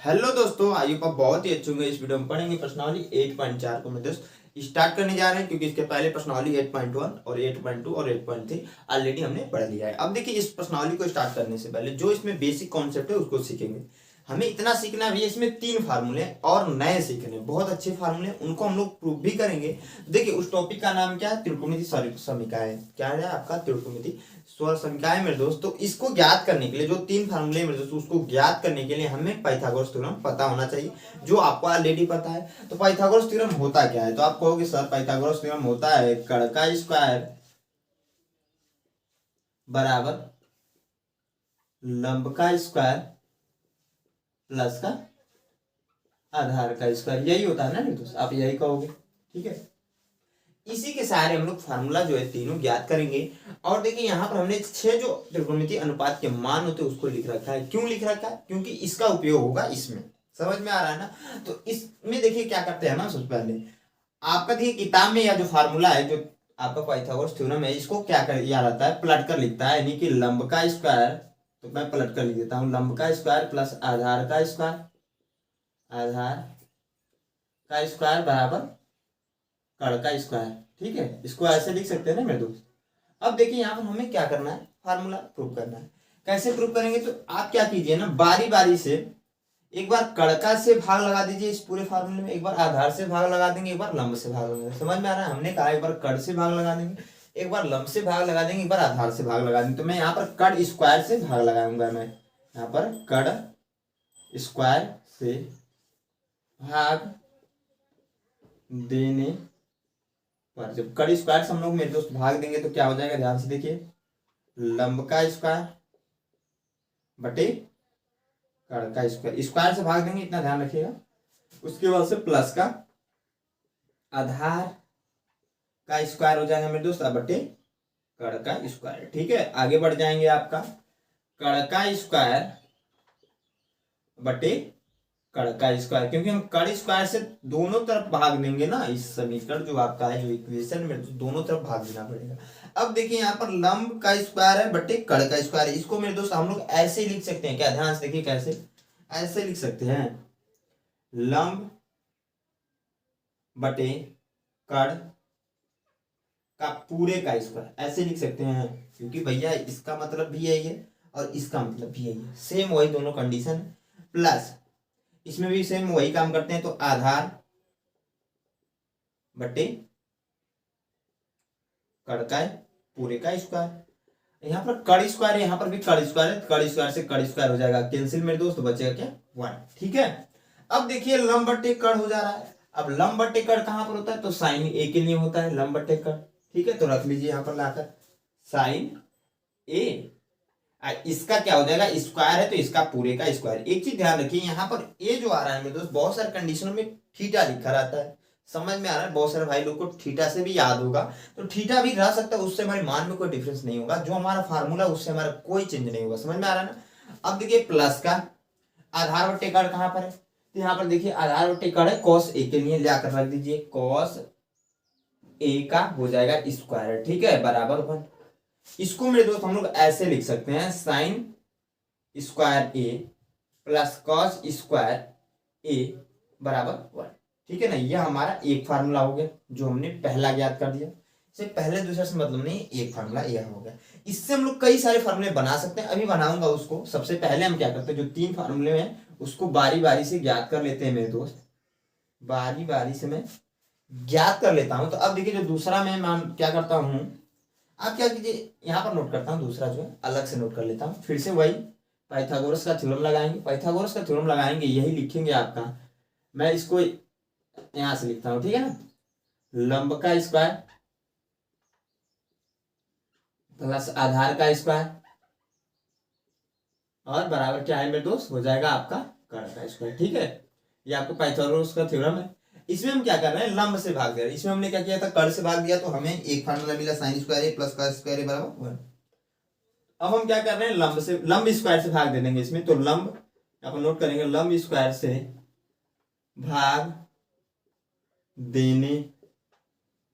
Hello दोस्तों, आयु आप बहुत ही अच्छे होंगे। इस वीडियो में पढ़ेंगे प्रश्नावली 8.4 को मैं दोस्त स्टार्ट करने जा रहे हैं, क्योंकि इसके पहले प्रश्नावली 8.1 और 8.2 और 8.3 ऑलरेडी हमने पढ़ लिया है। अब देखिए, इस प्रश्नावली को स्टार्ट करने से पहले जो इसमें बेसिक कॉन्सेप्ट है उसको सीखेंगे। हमें इतना सीखना भी है, इसमें 3 फार्मूले और नए सीखने बहुत अच्छे फार्मूले, उनको हम लोग प्रूव भी करेंगे। देखिए, उस टॉपिक का नाम क्या है? त्रिकोणमिति समीकरण। क्या है आपका? त्रिकोणमिति समीकरण मेरे दोस्त। तो इसको ज्ञात करने के लिए जो 3 फार्मूले मेरे दोस्त, उसको ज्ञात करने के लिए हमें पाइथागोरस थ्योरम पता होना चाहिए, जो आपको ऑलरेडी पता है। तो पाइथागोरस थ्योरम होता क्या है? तो आप कहोगे सर पाइथागोरस थ्योरम होता है कण का स्क्वायर बराबर लंब का स्क्वायर प्लस का आधार का स्क्वायर। यही होता है ना मेरे दोस्त, आप यही कहोगे। ठीक है, इसी के सहारे हम लोग फार्मूला जो है तीनों ज्ञात करेंगे। और देखिए, यहाँ पर हमने 6 जो त्रिकोणमितीय अनुपात के मान होते हैं उसको लिख रखा है। क्यों लिख रखा है? क्योंकि इसका उपयोग होगा इसमें। समझ में आ रहा है ना? तो इसमें देखिए क्या करते हैं ना, सबसे पहले आपका देखिए किताब में या जो फार्मूला है, जो आपका पाइथागोरस थ्योरम है, इसको क्या कर या रहता है, पलट कर लिखता है। यानी कि लंब का स्क्वायर, तो मैं पलट कर लिख देता हूँ, लंब का स्क्वायर प्लस आधार का स्क्वायर, आधार का स्क्वायर बराबर कण का स्क्वायर। ठीक है, इसको ऐसे लिख सकते हैं ना मेरे दोस्त। अब देखिए, यहाँ पर हमें क्या करना है, फार्मूला प्रूव करना है। कैसे प्रूव करेंगे? तो आप क्या कीजिए ना, बारी बारी से एक बार कड़का से भाग लगा दीजिए इस पूरे फार्मूले में, एक बार आधार से भाग लगा देंगे, एक बार लंब से भाग लगा देंगे। समझ में आ रहा है? हमने कहा एक बार कड़ से भाग लगा देंगे, एक बार लंब से भाग लगा देंगे, एक बार आधार से भाग लगा देंगे। तो मैं यहाँ पर कड़ स्क्वायर से भाग लगाऊंगा। मैं यहाँ पर कड़ स्क्वायर से भाग देने पर जब कड़ स्क्वायर से हम लोग मेरे दोस्त भाग देंगे तो क्या हो जाएगा, ध्यान से देखिए, लंब का स्क्वायर बटे कड़ का स्क्वायर। स्क्वायर से भाग देंगे, इतना ध्यान रखिएगा। उसके बाद से प्लस का आधार का स्क्वायर हो जाएगा मेरे दोस्त बटे कड़ का स्क्वायर। ठीक है, आगे बढ़ जाएंगे। आपका कड़ का स्क्वायर बटे कड़ का स्क्वायर, क्योंकि हम कड़ स्क्वायर से दोनों तरफ भाग देंगे ना, इस समीकरण जो आपका है, जो इक्वेशन में, तो दोनों तरफ भाग देना पड़ेगा। अब देखिए, यहाँ पर लंब का स्क्वायर है बटे कड़ का स्क्वायर है। इसको मेरे दोस्त हम लोग ऐसे ही लिख सकते हैं। क्या? ध्यान से देखिए, कैसे ऐसे लिख सकते हैं, लंब बटे कड़ का पूरे का स्क्वायर, ऐसे लिख सकते हैं। क्योंकि भैया इसका मतलब भी यही है और इसका मतलब भी यही है, सेम वही दोनों कंडीशन। प्लस इसमें भी सेम वही काम करते हैं, तो आधार बटे कड़ का पूरे का स्क्वायर। यहाँ पर कड़ स्क्वायर है, यहाँ पर भी कड़ स्क्वायर है, कड़ स्क्वायर से कड़ स्क्वायर हो जाएगा कैंसिल मेरे दोस्त, बचेगा क्या? 1। ठीक है, अब देखिए लंब बटे कड़ हो जा रहा है। अब लंब बटे कड़ कहां पर होता है? तो साइन ए के लिए होता है लंब बटे कड़। ठीक है, तो रख लीजिए यहाँ पर लाकर साइन ए। इसका क्या हो जाएगा, स्क्वायर है तो इसका पूरे का स्क्वायर। एक चीज ध्यान रखिए, यहाँ पर ए जो आ रहा है मेरे दोस्त, बहुत सारे कंडीशनों में थीटा लिखा रहता है। समझ में आ रहा है? बहुत सारे भाई लोग को थीटा से भी याद होगा, तो थीटा भी रह सकता है, उससे हमारे मान में कोई डिफरेंस नहीं होगा। जो हमारा फार्मूला उससे हमारा कोई चेंज नहीं होगा। समझ में आ रहा है ना? अब देखिए, प्लस का आधार बटे कड़ कहां पर है? तो यहाँ पर देखिए, आधार बटे कड़ है कॉस ए के लिए, लाकर रख दीजिए, कॉस ए का हो जाएगा स्क्वायर। ठीक है, बराबर 1। इसको मेरे दोस्त हम लोग ऐसे लिख सकते हैं, साइन स्क्वायर ए प्लस कॉस स्क्वायर ए बराबर 1। ठीक है ना? यह हमारा एक फार्मूला हो गया, जो हमने पहला ज्ञात कर दिया। इसे पहले दूसरे से मतलब नहीं, एक फार्मूला यह हो गया। इससे हम लोग कई सारे फार्मूले बना सकते हैं, अभी बनाऊंगा उसको। सबसे पहले हम क्या करते हैं, जो 3 फार्मूले हैं उसको बारी बारी से ज्ञात कर लेते हैं मेरे दोस्त। बारी बारी से मैं ज्ञात कर लेता हूं। तो अब देखिए, जो दूसरा मैं क्या करता हूं, आप क्या कीजिए, यहाँ पर नोट करता हूँ, दूसरा जो है अलग से नोट कर लेता हूँ। फिर से वही पाइथागोरस का थ्योरम लगाएंगे। पाइथागोरस का थ्योरम लगाएंगे, यही लिखेंगे आपका। मैं इसको यहां से लिखता हूं, ठीक है ना, लंब का स्क्वायर प्लस आधार का स्क्वायर और बराबर क्या है मेरे दोस्त, हो जाएगा आपका कड़ का स्क्वायर। ठीक है, ये आपको पाइथागोरस का थ्योरम है। इसमें हम क्या कर रहे हैं, लंब से भाग दे रहे हैं। इसमें हमने क्या किया था, कड़ से भाग दिया, तो हमें एक फार्मूला मिला, साइन स्क्वायर ए प्लस का स्क्वायर ए बराबर 1। अब हम क्या कर रहे हैं, लंब स्क्वायर से भाग दे देंगे इसमें। तो लंब यहाँ पर नोट करेंगे, लंब स्क्वायर से भाग देने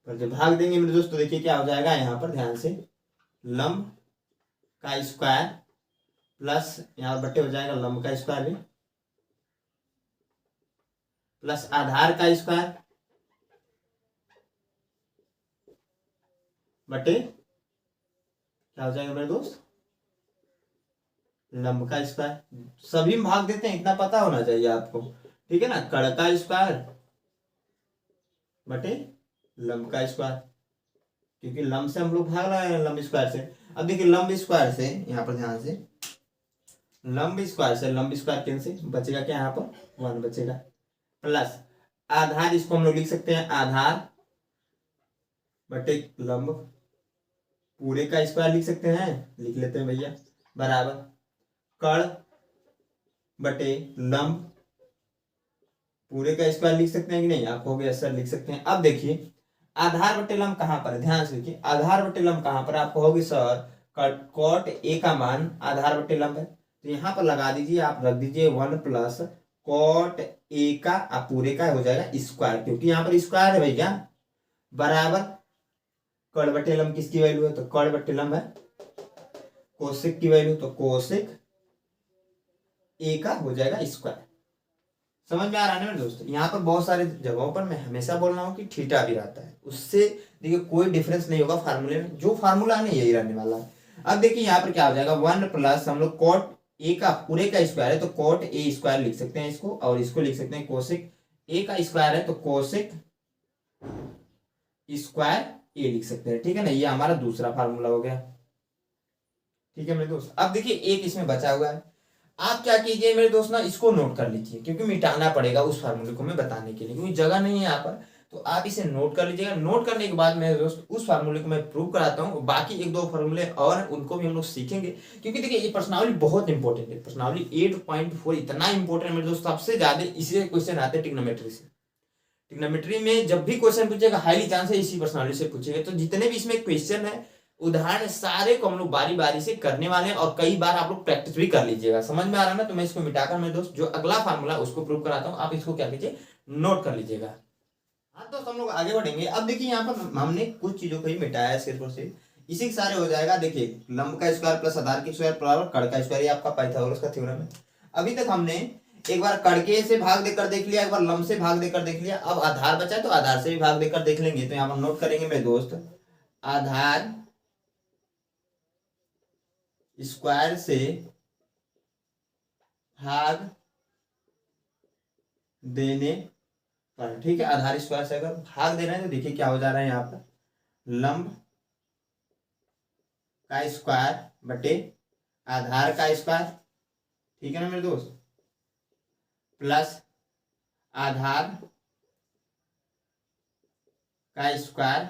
पर जब भाग देंगे मेरे दोस्तों, देखिए क्या हो जाएगा, यहाँ पर ध्यान से, लंब का स्क्वायर प्लस यहाँ बटे हो जाएगा लंब का स्क्वायर भी प्लस आधार का स्क्वायर बटे क्या हो जाएगा मेरे दोस्त, लंब का स्क्वायर। सभी में भाग देते हैं, इतना पता होना चाहिए आपको, ठीक है ना। कड़ का स्क्वायर बटे लंब का स्क्वायर, क्योंकि लंब से हम लोग भाग रहे हैं लंब स्क्वायर से। अब देखिए लंब स्क्वायर से, यहाँ पर ध्यान से, लंब स्क्वायर से लंब स्क्वायर कैंसिल, बचेगा क्या यहाँ पर 1 बचेगा, प्लस आधार, इसको हम लोग लिख सकते हैं आधार बटे लंब, पूरे का स्क्वायर लिख सकते हैं, लिख लेते हैं भैया, बराबर कड़ बटे लंब, पूरे का स्क्वायर लिख सकते हैं कि नहीं, आप कहोगे सर लिख सकते हैं। अब देखिए आधार बटे लंब कहां पर है, ध्यान से देखिए आधार बटे लंब कहां पर, आप कहोगे सर कॉट ए का मान आधार बटे लंब है, तो यहां पर लगा दीजिए, आप रख दीजिए 1 प्लस कॉट ए का, आप पूरे का हो जाएगा स्क्वायर, क्योंकि यहाँ पर स्क्वायर है भैया, बराबर कड़ बटे लंब किसकी वैल्यू है, तो कड़ बटे लंब है कोसेक की वैल्यू, तो कोसेक ए का हो जाएगा स्क्वायर। समझ में आ रहा है ना मेरे दोस्तों। यहाँ पर बहुत सारे जगहों पर मैं हमेशा बोल रहा हूँ कि थीटा भी रहता है, उससे देखिए कोई डिफरेंस नहीं होगा फार्मूले में, जो फार्मूला है यही रहने वाला है। अब देखिए यहाँ पर क्या हो जाएगा 1 प्लस हम लोग कॉट ए का पूरे का स्क्वायर है, तो कॉट ए स्क्वायर लिख सकते हैं इसको, और इसको लिख सकते हैं कोसेक ए का स्क्वायर है, तो कोसेक स्क्वायर ए लिख सकते हैं, ठीक है ना। ये हमारा दूसरा फार्मूला हो गया, ठीक है मेरे दोस्त। अब देखिए एक इसमें बचा हुआ है, आप क्या कीजिए मेरे दोस्त ना, इसको नोट कर लीजिए, क्योंकि मिटाना पड़ेगा उस फार्मूले को मैं बताने के लिए, क्योंकि जगह नहीं है यहाँ पर, तो आप इसे नोट कर लीजिएगा। नोट करने के बाद मेरे दोस्त उस फार्मूले को मैं प्रूव कराता हूँ, बाकी 1-2 फार्मूले और उनको भी हम लोग सीखेंगे, क्योंकि देखिए ये प्रश्नावली बहुत इंपॉर्टेंट है, प्रश्नावली 8.4 इतना इंपॉर्टेंट है मेरे दोस्त, सबसे ज्यादा इसी क्वेश्चन आते हैं ट्रिग्नोमेट्री से। ट्रिग्नोमेट्री में जब भी क्वेश्चन पूछेगा हाईली चांस है इसी प्रश्नावली से पूछेगा, तो जितने भी इसमें क्वेश्चन है उदाहरण सारे को हम लोग बारी बारी से करने वाले हैं, और कई बार आप लोग प्रैक्टिस भी कर लीजिएगा। समझ में आ रहा है ना, तो मैं इसको मिटाकर मेरे दोस्त जो अगला फार्मूला उसको प्रूव कराता हूँ, आप इसको क्या कीजिए नोट कर लीजिएगा। हाँ तो हम लोग आगे बढ़ेंगे। अब देखिए यहाँ पर हमने कुछ चीजों को ही मिटाया है सिर्फ और सिर्फ, इसी के सारे हो जाएगा। देखिए लंब का स्क्वायर प्लस आधार की स्क्वायर बराबर कड़ का स्क्वायर, ये आपका पाइथागोरस का थ्योरम है। अभी तक हमने एक बार कड़के से भाग देकर देख लिया, एक बार लंब से भाग देकर देख लिया, अब आधार बचा तो आधार से भी भाग देकर देख लेंगे। तो यहाँ पर नोट करेंगे मेरे दोस्त, आधार स्क्वायर से भाग देने पर, ठीक है, आधार स्क्वायर से अगर भाग दे रहे हैं तो देखिए क्या हो जा रहा है यहाँ पर, लंब का स्क्वायर बटे आधार का स्क्वायर, ठीक है ना मेरे दोस्त, प्लस आधार का स्क्वायर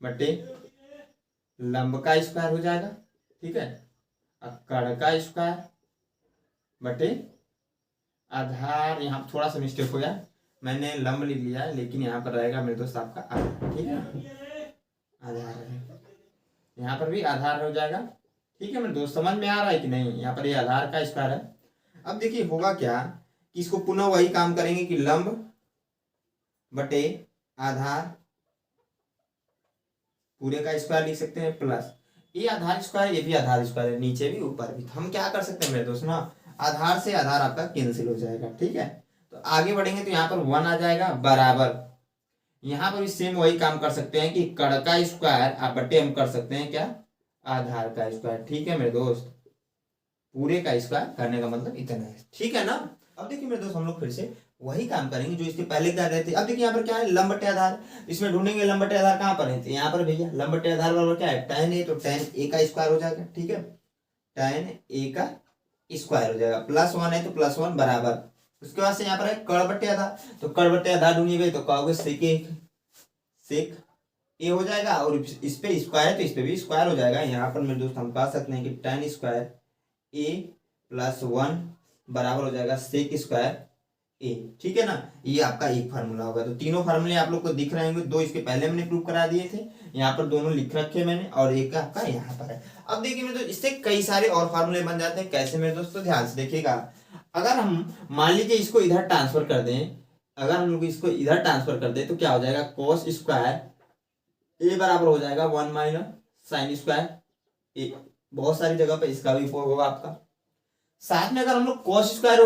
बटे लंब का स्क्वायर हो जाएगा, ठीक है, कड़ का स्क्वायर बटे आधार, यहाँ थोड़ा सा मिस्टेक हो गया, मैंने लंब लिख लिया है, लेकिन यहाँ पर रहेगा मेरे दोस्त आपका आधार, ठीक है, आधार रहेगा, यहाँ पर भी आधार हो जाएगा, ठीक है मेरे दोस्त। समझ में आ रहा है कि नहीं, यहाँ पर ये आधार का स्क्वायर है। अब देखिए होगा क्या कि इसको पुनः वही काम करेंगे कि लंब बटे आधार पूरे का स्क्वायर लिख सकते हैं, प्लस ये आधार स्क्वायर, ये भी आधार स्क्वायर है, नीचे भी ऊपर भी, तो हम क्या कर सकते हैं मेरे दोस्त ना, आधार से आधार आपका कैंसिल हो जाएगा, ठीक है। तो आगे बढ़ेंगे तो यहाँ पर 1 आ जाएगा, बराबर यहाँ पर भी सेम वही काम कर सकते हैं कि कड़ का स्क्वायर आप बटे हम कर सकते हैं क्या, आधार का स्क्वायर, ठीक है मेरे दोस्त। पूरे का स्क्वायर करने का मतलब इतना है, ठीक है ना। अब देखिए मेरे दोस्त हम लोग फिर से वही काम करेंगे जो इसके पहले कर रहे थे। अब देखिए यहाँ पर क्या है, लंब बटे आधार, इसमें ढूंढेंगे लंब बटे आधार कहाँ पर है, तो यहाँ पर भैया लंब बटे आधार बराबर क्या है, tan a, तो tan a का स्क्वायर हो जाएगा, ठीक है, tan a का स्क्वायर हो जाएगा, +1 है तो +1 बराबर, उसके बाद से यहाँ पर है कड़ बटे आधार, तो कड़ बटे आधार ढूंढिएगा तो कहोगे सेक ए हो जाएगा, और इस पे स्क्वायर है तो इस पे भी स्क्वायर हो जाएगा। यहाँ पर मेरे दोस्त हम कह सकते हैं कि tan स्क्वायर a +1 बराबर हो जाएगा सेक स्क्वायर ए, ठीक है ना। ये आपका एक फार्मूला होगा। तो तीनों फार्मूले आप लोग को दिख रहे होंगे, 2 इसके पहले मैंने प्रूव करा दिए थे, यहाँ पर दोनों लिख रखे मैंने, और एक आपका यहाँ पर है। अब देखिए मेरे दोस्त इससे कई सारे और फार्मूले बन जाते हैं, कैसे मेरे दोस्तों ध्यान से देखिएगा। अगर हम मान लीजिए इसको इधर ट्रांसफर कर दें, अगर हम लोग इसको इधर ट्रांसफर कर दें तो क्या हो जाएगा, cos स्क्वायर ए बराबर हो जाएगा 1 - sin स्क्वायर ए, बहुत सारी जगह पे इसका भी 4 होगा आपका। साथ में अगर हम लोग cos स्क्वायर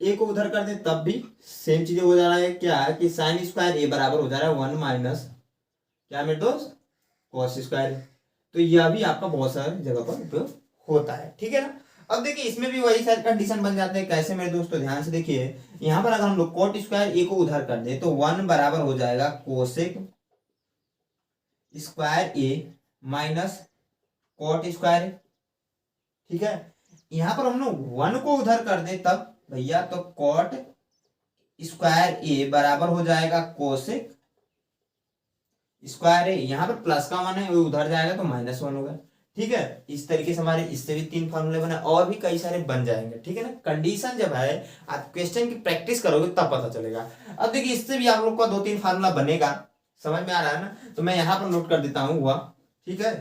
ए को उधर कर दे तब भी सेम चीजें हो जा रहा है। क्या है कि साइन स्क्वायर ए बराबर हो जा रहा है 1 माइनस क्या मेरे दोस्त कॉस स्क्वायर। तो यह भी आपका बहुत सारी जगह पर उपयोग होता है, ठीक है ना। अब देखिए इसमें भी वही सारे कंडीशन बन जाते हैं। कैसे मेरे दोस्तों ध्यान से देखिए, यहाँ पर अगर हम लोग कॉट स्क्वायर ए को उधर कर दे तो 1 बराबर हो जाएगा कोसेक स्क्वायर ए माइनस कॉट स्क्वायर ए, ठीक है। यहाँ पर हम लोग 1 को उधर कर दे तब भैया तो कॉट स्क्वायर ए बराबर हो जाएगा कोसेक स्क्वायर ए, यहाँ पर प्लस का मान है वो उधर जाएगा तो -1 होगा, ठीक है। इस तरीके से हमारे इससे भी 3 फार्मूले बने और भी कई सारे बन जाएंगे, ठीक है ना। कंडीशन जब है आप क्वेश्चन की प्रैक्टिस करोगे तब पता चलेगा। अब देखिए इससे भी आप लोग का 2-3 फार्मूला बनेगा, समझ में आ रहा है ना। तो मैं यहाँ पर नोट कर देता हूँ हुआ, ठीक है।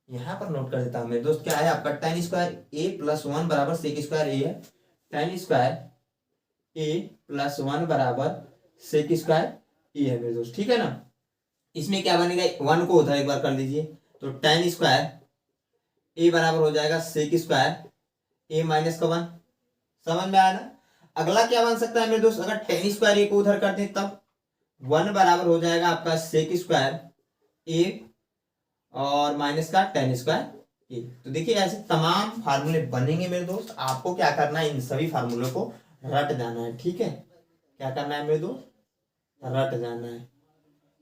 यहाँ पर नोट कर देता हूँ मेरे दोस्त, क्या है आपका tan स्क्वायर ए प्लस 1 बराबर सेक स्क्वायर ए है। tan स्क्वायर ए प्लस 1 बराबर सेक स्क्वायर ए है मेरे दोस्त, ठीक है ना। इसमें क्या बनेगा 1 को उधर एक बार कर लीजिए तो tan स्क्वायर ए बराबर हो जाएगा सेक स्क्वायर ए माइनस का 1, समझ में आया ना। अगला क्या बन सकता है मेरे दोस्त, अगर tan स्क्वायर ए को उधर करते हैं तब 1 बराबर हो जाएगा आपका सेक स्क्वायर ए और माइनस का tan स्क्वायर ए। तो देखिए ऐसे तमाम फार्मूले बनेंगे मेरे दोस्त, आपको क्या करना है इन सभी फार्मूलों को रट जाना है, ठीक है। क्या करना है मेरे दोस्त, रट जाना है।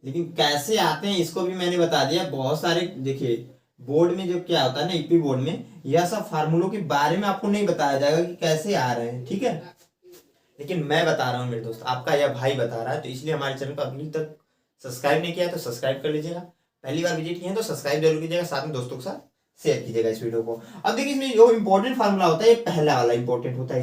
लेकिन कैसे आते हैं इसको भी मैंने बता दिया। बहुत सारे देखिए बोर्ड में जो क्या होता है ना, ईपी बोर्ड में यह सब फार्मूलों के बारे में आपको नहीं बताया जाएगा कि कैसे आ रहे हैं, ठीक है। लेकिन मैं बता रहा हूँ मेरे दोस्त, आपका यह भाई बता रहा है, तो इसलिए हमारे चैनल को अभी तक सब्सक्राइब नहीं किया तो सब्सक्राइब कर लीजिएगा। पहली बार विजिट किए हैं तो सब्सक्राइब जरूर कीजिएगा, साथ में दोस्तों के साथ शेयर कीजिएगा इस वीडियो को। अब देखिए इसमें जो इंपॉर्टेंट फार्मूला होता है ये पहला वाला इंपॉर्टेंट होता है,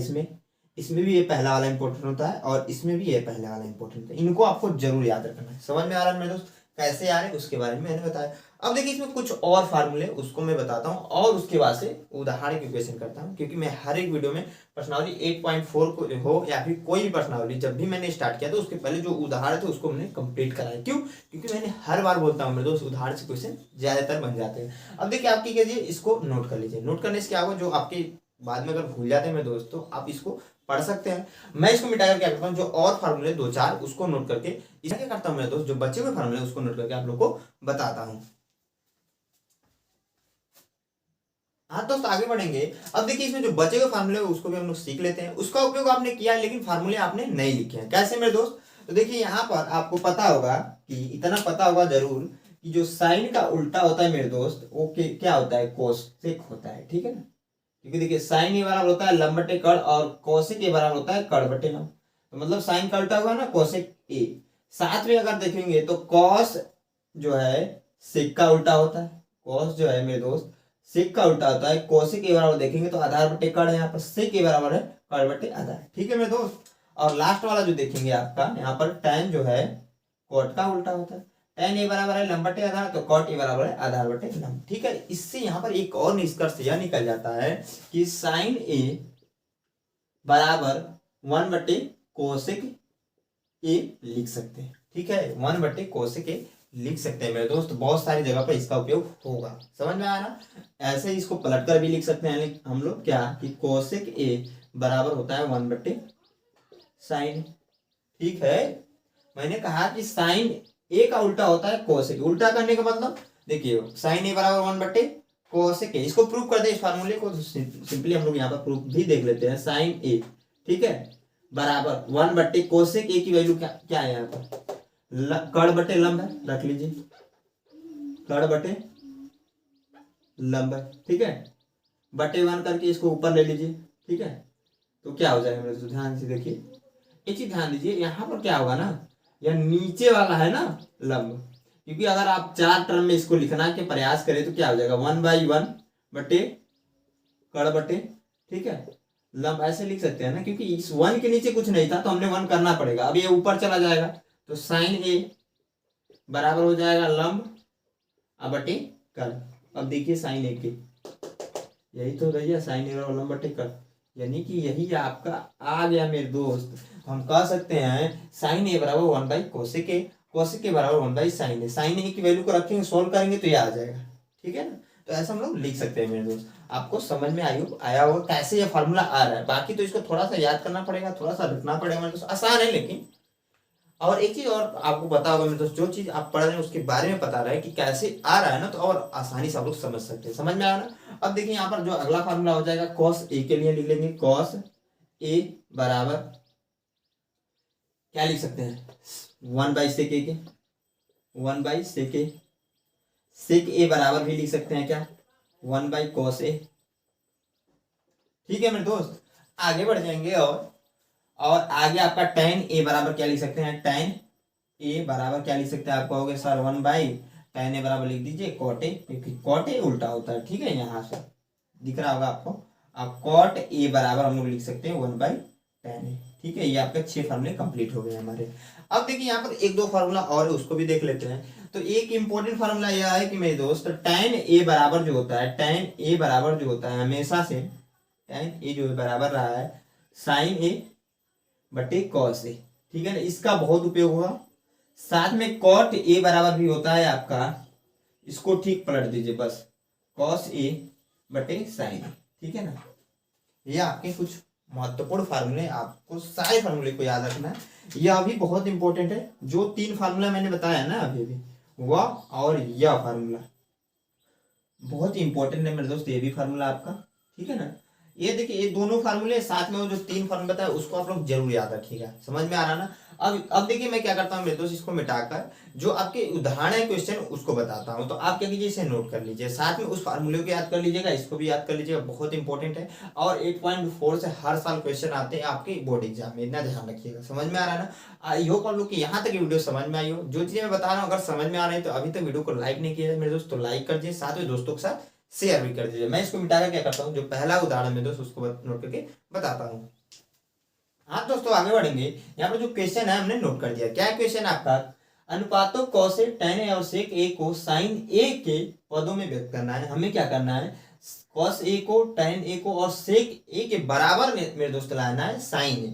इसमें भी ये पहला वाला इंपॉर्टेंट होता है और इसमें भी ये पहला वाला इंपॉर्टेंट होता है। इनको आपको जरूर याद रखना है। समझ में आ रहा है मेरे दोस्त कैसे आ रहे हैं उसके बारे में मैंने बताया। अब देखिए इसमें कुछ और फार्मूले उसको मैं बताता हूँ और उसके बाद से उदाहरण की क्वेश्चन करता हूँ, क्योंकि मैं हर एक वीडियो में प्रश्नावली 8.4 को हो या फिर कोई भी प्रश्नावली जब भी मैंने स्टार्ट किया तो उसके पहले जो उदाहरण थे उसको मैंने कंप्लीट कराया। क्यों? क्योंकि मैंने हर बार बोलता हूँ मेरे दोस्त उदाहरण से क्वेश्चन ज्यादातर बन जाते हैं। अब देखिए आप क्या कीजिए, इसको नोट कर लीजिए। नोट करने से क्या होगा, जो आपके बाद में अगर भूल जाते हैं मेरे दोस्त तो आप इसको पढ़ सकते हैं। मैं इसको मिटाकर क्या करता हूँ, जो और फार्मूले 2-4 उसको नोट करके इसका क्या करता हूँ मेरे दोस्त, जो बचे हुए फार्मूले उसको नोट करके आप लोग को बताता हूँ। हाँ दोस्त आगे बढ़ेंगे। अब देखिए इसमें जो बचे हुए फार्मूले उसको भी हम लोग सीख लेते हैं। उसका उपयोग आपने किया है लेकिन फार्मूले आपने नहीं लिखे हैं। कैसे मेरे दोस्त, तो देखिए यहाँ पर आपको पता होगा कि इतना पता होगा जरूर कि जो साइन का उल्टा होता है मेरे दोस्त वो क्या होता है, कोसेक होता है, ठीक है ना। क्योंकि देखिए साइन ए बराबर होता है लंब बटे कड़ और कोसेक ए बराबर होता है कड़ बटे लंब। तो मतलब साइन का उल्टा हुआ ना कोसेक ए। साथ में अगर देखेंगे तो कॉस जो है सेक का उल्टा होता है। कॉस जो है मेरे दोस्त सेक का उल्टा होता है। कोसेक ए बराबर देखेंगे तो आधार बटे कड़ है, यहाँ पर सेक ए बराबर है कड़ बटे आधार, ठीक है मेरे दोस्त। और लास्ट वाला जो देखेंगे आपका यहाँ पर tan जो है कॉट का उल्टा होता है। tan ए बराबर है लंब बटे आधार तो कॉट ए बराबर है आधार बटे लंब, ठीक है। इससे यहाँ पर एक और निष्कर्ष यह निकल जाता है कि साइन ए बराबर 1 बटे कोसेक ए लिख सकते हैं, ठीक है। 1 बटे कोसेक ए लिख सकते हैं मेरे दोस्त। बहुत सारी जगह पर इसका उपयोग होगा, समझ में आया ना। ऐसे इसको पलट कर भी लिख सकते हैं हम लोग क्या कि कोसेक ए बराबर होता है 1 बटे साइन, ठीक है। मैंने कहा कि साइन ए का उल्टा होता है कोसेक। उल्टा करने का मतलब देखिए साइन ए बराबर 1 बटे कोसेक ए। इसको प्रूव कर दे इस फार्मूले को तो सिंपली हम लोग यहाँ पर प्रूफ भी देख लेते हैं। साइन ए, ठीक है, बराबर 1 बटे कोसेक ए की वैल्यू क्या है यहाँ पर कड़ बटे लंब है, रख लीजिए कड़ बटे लंब है, ठीक है। बटे 1 करके इसको ऊपर ले लीजिए, ठीक है। तो क्या हो जाएगा मेरे दोस्तों, ध्यान से देखिए एक चीज ध्यान दीजिए। यहाँ पर क्या होगा ना, यह नीचे वाला है ना लंब, क्योंकि अगर आप 4 टर्म में इसको लिखना के प्रयास करें तो क्या हो जाएगा 1/1 बटे कड़ बटे, ठीक है, लंब ऐसे लिख सकते हैं ना। क्योंकि इस 1 के नीचे कुछ नहीं था तो हमने 1 करना पड़ेगा। अब ये ऊपर चला जाएगा तो साइन ए बराबर हो जाएगा लंब बटे कड़। अब देखिए साइन ए के यही तो भैया साइन ए बराबर लंब बटे कड़, यानी कि यही आपका आ गया मेरे दोस्त। हम कह सकते हैं साइन ए बराबर 1 बाई कोसेक ए, कोसेक ए बराबर 1 बाई साइन ए। साइन ए की वैल्यू को रखेंगे सोल्व करेंगे तो ये आ जाएगा, ठीक है ना। तो ऐसा हम लोग लिख सकते हैं मेरे दोस्त। आपको समझ में आया होगा कैसे ये फार्मूला आ रहा है। बाकी तो इसको थोड़ा सा याद करना पड़ेगा, थोड़ा सा रखना पड़ेगा मेरे दोस्त, आसान है लेकिन। और एक चीज और आपको पता होगा मेरे दोस्त, जो चीज आप पढ़ रहे हैं उसके बारे में पता रहे कि कैसे आ रहा है ना, तो और आसानी से आप लोग समझ सकते हैं। समझ में आया ना। अब देखिए यहाँ पर जो अगला फार्मूला हो जाएगा कॉस ए के लिए लिख लेंगे। कॉस ए बराबर क्या लिख सकते हैं, 1/sec ए के, 1/sec ए। sec ए बराबर भी लिख सकते हैं क्या, 1/cos ए। ठीक है मेरे दोस्त, आगे बढ़ जाएंगे और आगे आपका tan ए बराबर क्या लिख सकते हैं, tan ए बराबर क्या लिख सकते हैं, आप कहोगे सर 1/tan ए बराबर लिख दीजिए cot ए, क्योंकि cot ए उल्टा होता है। ठीक है, यहाँ से दिख रहा होगा आपको। आप cot ए बराबर हम लोग लिख सकते हैं 1/tan ए। ठीक है, ये आपके 6 फार्मूले कंप्लीट हो गए हमारे। अब देखिए यहाँ पर 1-2 फार्मूला और है, उसको भी देख लेते हैं। तो एक इंपॉर्टेंट फार्मूला यह है कि मेरे दोस्त tan ए बराबर जो होता है, tan ए बराबर जो होता है हमेशा से, tan ए जो बराबर रहा है sin ए बटे cos ए। ठीक है ना, इसका बहुत उपयोग होगा। साथ में cot ए बराबर भी होता है आपका, इसको ठीक पलट दीजिए बस, cos ए बटे sin ए। ठीक है ना, ये आपके कुछ महत्वपूर्ण फार्मूले, आपको सारे फार्मूले को याद रखना है। यह भी बहुत इंपॉर्टेंट है। जो 3 फार्मूला मैंने बताया ना अभी भी, वह और यह फार्मूला बहुत इंपॉर्टेंट है मेरे दोस्त, ये भी फार्मूला आपका। ठीक है ना, ये देखिए ये दोनों फार्मूले साथ में वो जो 3 फार्मूला बताया उसको आप लोग जरूर याद रखिएगा। समझ में आ रहा ना। अब देखिए मैं क्या करता हूँ मेरे दोस्त, इसको मिटाकर जो आपके उदाहरण है क्वेश्चन उसको बताता हूँ। तो आप क्या कीजिए, इसे नोट कर लीजिए, साथ में उस फार्मूले को याद कर लीजिएगा, इसको भी याद कर लीजिएगा, बहुत इंपॉर्टेंट है। और 8.4 से हर साल क्वेश्चन आते हैं आपके बोर्ड एग्जाम में, इतना ध्यान रखिएगा। समझ में आ रहा है ना। आई होप आप लोग की यहाँ तक वीडियो समझ में आई हो। जो चीजें मैं बता रहा हूँ अगर समझ में आ रही है तो अभी तक वीडियो को लाइक नहीं किया है मेरे दोस्त, तो लाइक कर दीजिए, साथ में दोस्तों के साथ शेयर भी कर दीजिए। मैं इसको मिटाकर क्या करता हूँ, जो पहला उदाहरण में दोस्त उसको नोट करके बताता हूँ। हाँ दोस्तों आगे बढ़ेंगे। यहाँ पर जो क्वेश्चन है हमने नोट कर दिया। क्या क्वेश्चन आपका, अनुपातों cos ए tan ए और sec ए को sin ए के पदों में व्यक्त करना है। हमें क्या करना है, cos ए को tan ए को और sec ए के बराबर में मेरे दोस्त लाना है sin ए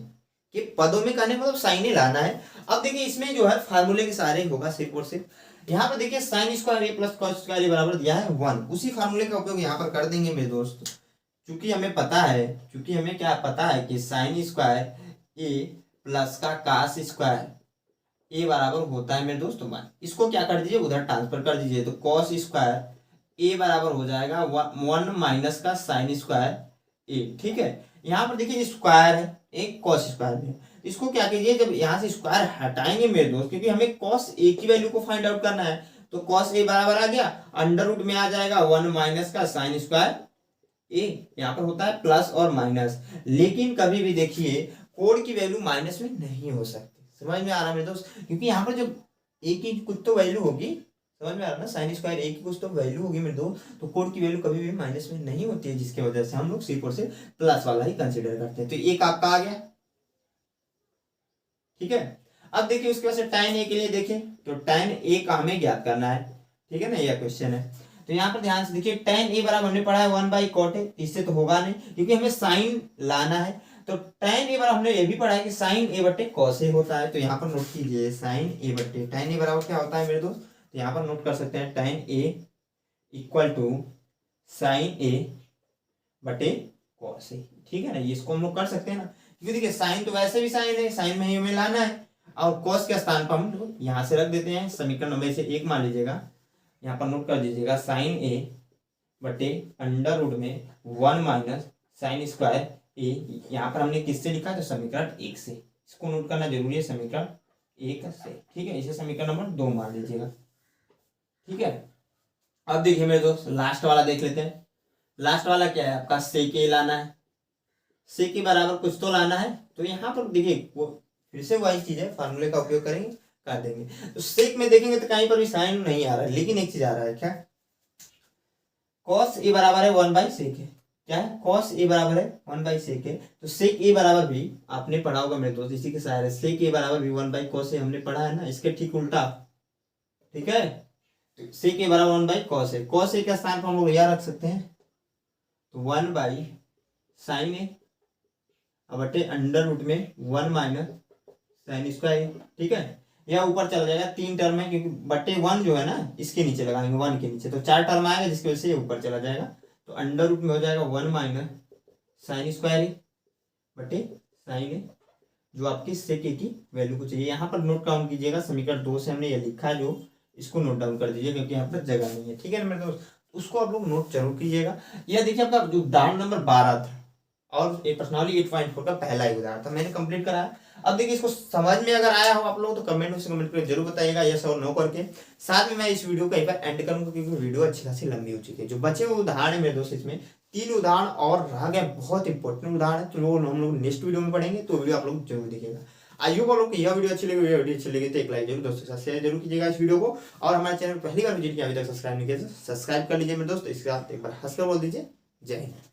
के पदों में, कहने मतलब sin ए लाना है। अब देखिए इसमें जो है फार्मूले के सारे होगा सिर्फ और सिर्फ। यहाँ पर देखिए sin स्क्वायर ए प्लस cos स्क्वायर ए बराबर दिया है 1, उसी फार्मूले का उपयोग यहाँ पर कर देंगे मेरे दोस्त। चूंकि हमें पता है, चूंकि हमें क्या पता है कि sin स्क्वायर ए प्लस का cos स्क्वायर ए बराबर होता है मेरे दोस्त 1। इसको क्या कर दीजिए, उधर ट्रांसफर कर दीजिए, तो cos स्क्वायर ए बराबर हो जाएगा 1 माइनस का sin स्क्वायर ए। ठीक है, यहाँ पर देखिए स्क्वायर है, एक cos स्क्वायर है, इसको क्या कीजिए, जब यहाँ से स्क्वायर हटाएंगे मेरे दोस्त, क्योंकि हमें cos ए की वैल्यू को फाइंड आउट करना है, तो cos ए बराबर आ गया, अंडर रूट में आ जाएगा 1 माइनस का sin स्क्वायर ए। यहाँ पर होता है प्लस और माइनस, लेकिन कभी भी देखिए कोड की वैल्यू माइनस में नहीं हो सकती। समझ में आ रहा है मेरे दोस्त, क्योंकि यहाँ पर जब ए की कुछ तो वैल्यू होगी, समझ में आ रहा है ना, साइन स्क्वायर ए की कुछ तो वैल्यू होगी मेरे दोस्त, तो कोड की वैल्यू कभी भी माइनस में नहीं होती है, जिसकी वजह से हम लोग सिर्फ और सिर्फ प्लस वाला ही कंसिडर करते हैं। तो एक आपका आ गया। ठीक है, अब देखिए उसके बाद से tan ए के लिए देखें, तो tan ए का हमें ज्ञात करना है। ठीक है ना, यह क्वेश्चन है। तो यहाँ पर ध्यान से देखिए tan ए बराबर हमने पढ़ा है 1/cot ए, इससे तो होगा नहीं क्योंकि हमें साइन लाना है। तो tan ए बराबर हमने ये भी पढ़ा है कि sin ए बटे cos ए होता है। तो यहाँ पर नोट कीजिए sin ए बटे tan ए बराबर क्या होता है मेरे दोस्त, तो यहाँ पर नोट कर सकते हैं tan A equal to sin A बटे cos ए। ठीक है ना, इसको हम लोग कर सकते हैं ना, क्योंकि देखिए साइन तो वैसे भी साइन है, साइन में ही हमें लाना है, और cos के स्थान पर हम यहाँ से रख देते हैं, समीकरण नंबर से 1 मान लीजिएगा, यहाँ पर नोट कर दीजिएगा sin ए बटे अंडर रूट में 1 माइनस साइन स्क्वायर ए। यहाँ पर हमने किससे लिखा है, तो समीकरण 1 से, इसको नोट करना जरूरी है, समीकरण 1 से। ठीक है, इसे समीकरण नंबर 2 मान लीजिएगा। ठीक है, अब देखिए मेरे दोस्त लास्ट वाला देख लेते हैं। लास्ट वाला क्या है आपका, sec ए लाना है, sec के बराबर कुछ तो लाना है। तो यहाँ पर देखिए वो फिर से वही चीज है, फार्मूले का उपयोग करेंगे, कर देंगे। तो sec में देखेंगे तो कहीं पर भी साइन नहीं आ रहा है, लेकिन एक चीज आ रहा है, क्या, cos ए बराबर है 1/sec है। क्या है, cos ए बराबर है 1/sec है। तो sec ए बराबर भी आपने पढ़ा होगा मेरे दोस्त, इसी के सहारे sec ए बराबर भी 1/cos ए हमने पढ़ा है ना, इसके ठीक उल्टा। ठीक है, तो sec ए बराबर 1/cos ए, cos ए के स्थान पर हम लोग यह रख सकते हैं, तो 1/sin ए बटे अंडर रूट में 1 माइनस साइन स्क्वायर। ठीक है, या ऊपर चला जाएगा, 3 टर्म है क्योंकि बटे 1 जो है ना इसके नीचे लगाएंगे, 1 के नीचे, तो 4 टर्म आएगा जिसकी वजह से ये ऊपर चला जाएगा। तो अंडर रूट में हो जाएगा 1 माइनस साइन स्क्वायर ए बटे साइन ए, जो आपकी सेक ए की वैल्यू को चाहिए। यहाँ पर नोट डाउन कीजिएगा, समीकरण 2 से हमने ये लिखा है, जो इसको नोट डाउन कर दीजिए क्योंकि यहाँ पर जगह नहीं है, ठीक है ना मेरे दोस्त। उसको आप लोग नोट जरूर कीजिएगा। यह देखिए आपका जो उदाहरण नंबर 12 था और ये पर्सनली 8.4 का पहला ही उदाहरण था, मैंने कंप्लीट कराया। अब देखिए इसको समझ में अगर आया हो आप लोग तो कमेंट में कमेंट करके जरूर बताइएगा यस और नो करके। साथ में मैं इस वीडियो को एक बार एंड करूंगा क्योंकि वीडियो अच्छी खासी लंबी हो चुकी है। जो बचे हुए उदाहरण है मेरे दोस्त, इसमें 3 उदाहरण और रह गए, बहुत इंपॉर्टेंट उदाहरण है, तो वो हम लोग नेक्स्ट वीडियो में पढ़ेंगे, तो वीडियो आप लोग जरूर देखिएगा। आई होप आप लोग यह वीडियो अच्छी लगी, वीडियो अच्छी लगी तो एक लाइक जरूर दोस्तों के साथ शेयर जरूर कीजिएगा इस वीडियो को। और हमारे चैनल पहली बार विजिट किया अभी तक सब्सक्राइब नहीं किया तो सब्सक्राइब कर लीजिए मेरे दोस्त। इसके साथ एक बार हंसकर बोल दीजिए जय हिंद।